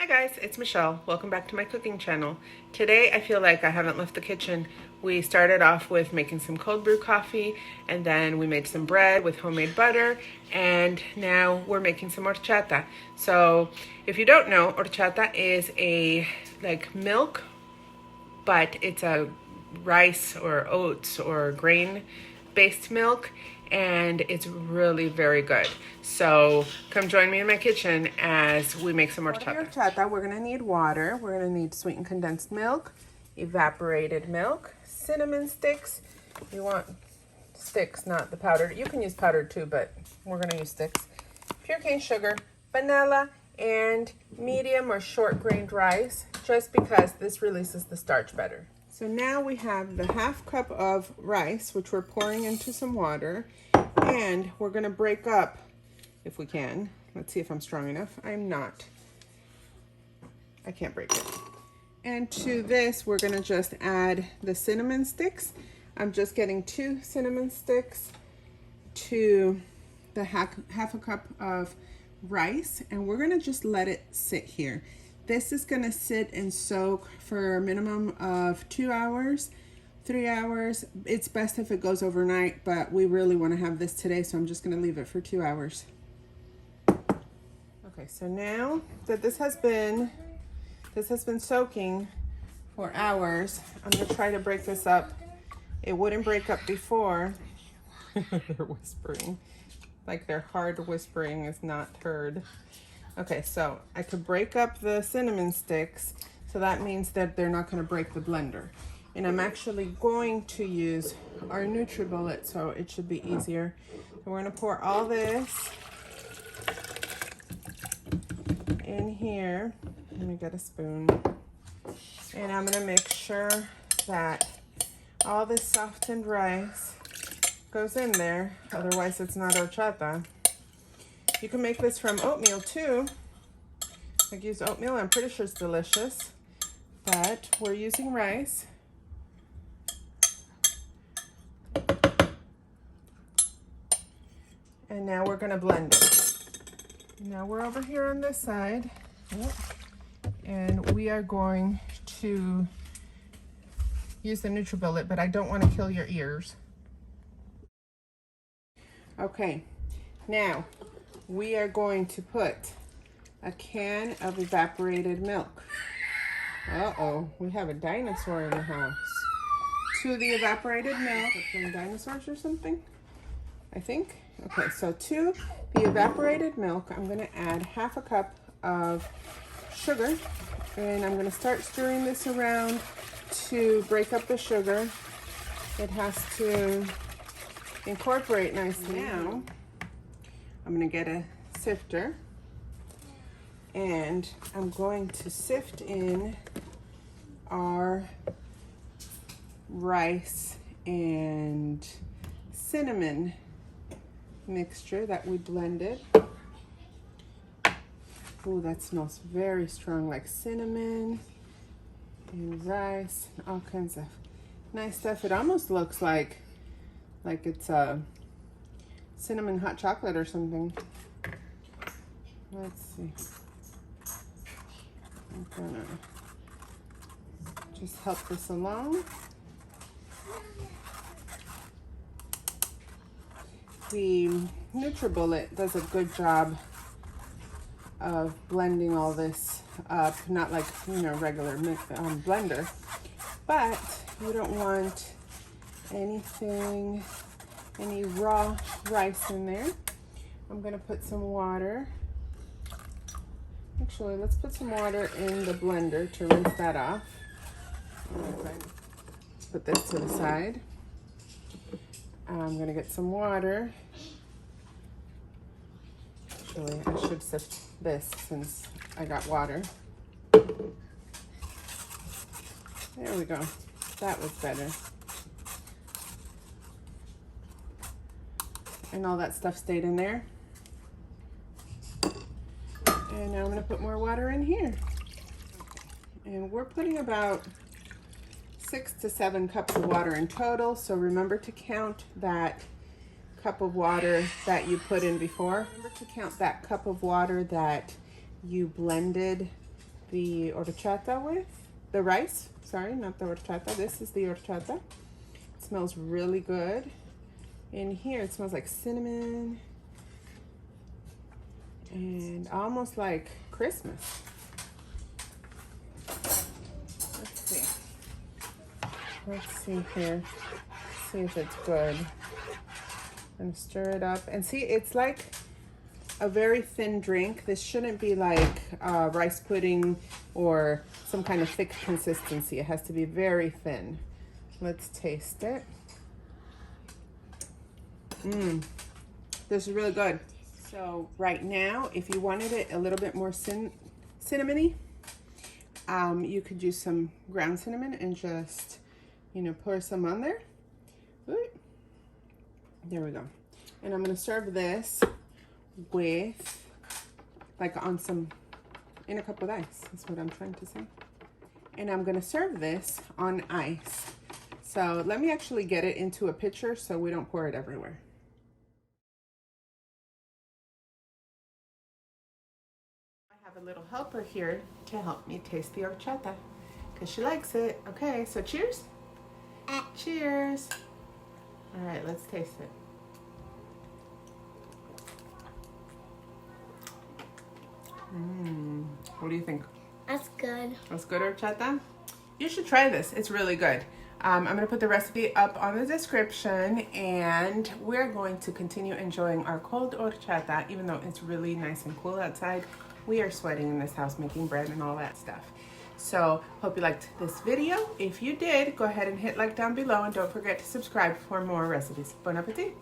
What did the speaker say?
Hi guys, it's Michelle. Welcome back to my cooking channel. Today I feel like I haven't left the kitchen. We started off with making some cold brew coffee, and then we made some bread with homemade butter, and now we're making some horchata. So if you don't know, horchata is a like milk, but it's a rice or oats or grain based milk, and it's really very good. So come join me in my kitchen as we make some horchata. We're gonna need water. We're gonna need sweetened condensed milk, evaporated milk, cinnamon sticks. You want sticks, not the powdered. You can use powdered too, but we're gonna use sticks. Pure cane sugar, vanilla, and medium or short grained rice, just because this releases the starch better. So now we have the half cup of rice, which we're pouring into some water, and we're gonna break up, if we can. Let's see if I'm strong enough. I'm not. I can't break it. And to this, we're gonna just add the cinnamon sticks. I'm just getting 2 cinnamon sticks to the half a cup of rice, and we're gonna just let it sit here. This is gonna sit and soak for a minimum of 2 hours, 3 hours. It's best if it goes overnight, but we really wanna have this today, so I'm just gonna leave it for 2 hours. Okay, so now that this has been soaking for hours, I'm gonna try to break this up. It wouldn't break up before. They're whispering. Like their hard whispering is not heard. Okay, so I could break up the cinnamon sticks, so that means that they're not gonna break the blender. And I'm actually going to use our NutriBullet, so it should be easier. So we're gonna pour all this in here. Let me get a spoon. And I'm gonna make sure that all this softened rice goes in there, otherwise it's not horchata. You can make this from oatmeal too. I use oatmeal, I'm pretty sure it's delicious, but we're using rice. And now we're gonna blend it. Now we're over here on this side, and we are going to use the NutriBullet, but I don't want to kill your ears. Okay, now we are going to put a can of evaporated milk. Uh-oh, we have a dinosaur in the house. To the evaporated milk, from dinosaurs or something, I think. Okay, so to the evaporated milk, I'm gonna add half a cup of sugar, and I'm gonna start stirring this around to break up the sugar. It has to incorporate nicely. Now, I'm gonna get a sifter, and I'm going to sift in our rice and cinnamon mixture that we blended. Oh, that smells very strong, like cinnamon and rice and all kinds of nice stuff. It almost looks like it's a cinnamon hot chocolate or something. Let's see. I'm gonna just help this along. The NutriBullet does a good job of blending all this up, not like, you know, regular blender, but you don't want any raw rice in there. I'm gonna put some water. Actually, let's put some water in the blender to rinse that off. Put this to the side. I'm gonna get some water. Actually, I should sift this since I got water. There we go. That was better. And all that stuff stayed in there. And now I'm gonna put more water in here. And we're putting about 6 to 7 cups of water in total. So remember to count that cup of water that you put in before. Remember to count that cup of water that you blended the horchata with. The rice, sorry, not the horchata. This is the horchata. It smells really good. In here, it smells like cinnamon and almost like Christmas. Let's see here. See if it's good. And stir it up. And see, it's like a very thin drink. This shouldn't be like rice pudding or some kind of thick consistency. It has to be very thin. Let's taste it. This is really good. So right now, if you wanted it a little bit more cinnamony, you could use some ground cinnamon and just, you know, pour some on there. Ooh. There we go. And I'm gonna serve this with, like in a cup with ice. That's what I'm trying to say. And I'm gonna serve this on ice. So let me actually get it into a pitcher so we don't pour it everywhere. I have a little helper here to help me taste the horchata because she likes it. Okay, so cheers. Cheers. All right, let's taste it. What do you think? That's good. That's good, horchata? You should try this. It's really good. I'm going to put the recipe up on the description, and we're going to continue enjoying our cold horchata, even though it's really nice and cool outside. We are sweating in this house making bread and all that stuff. So, hope you liked this video. If you did, go ahead and hit like down below, and don't forget to subscribe for more recipes. Bon appetit!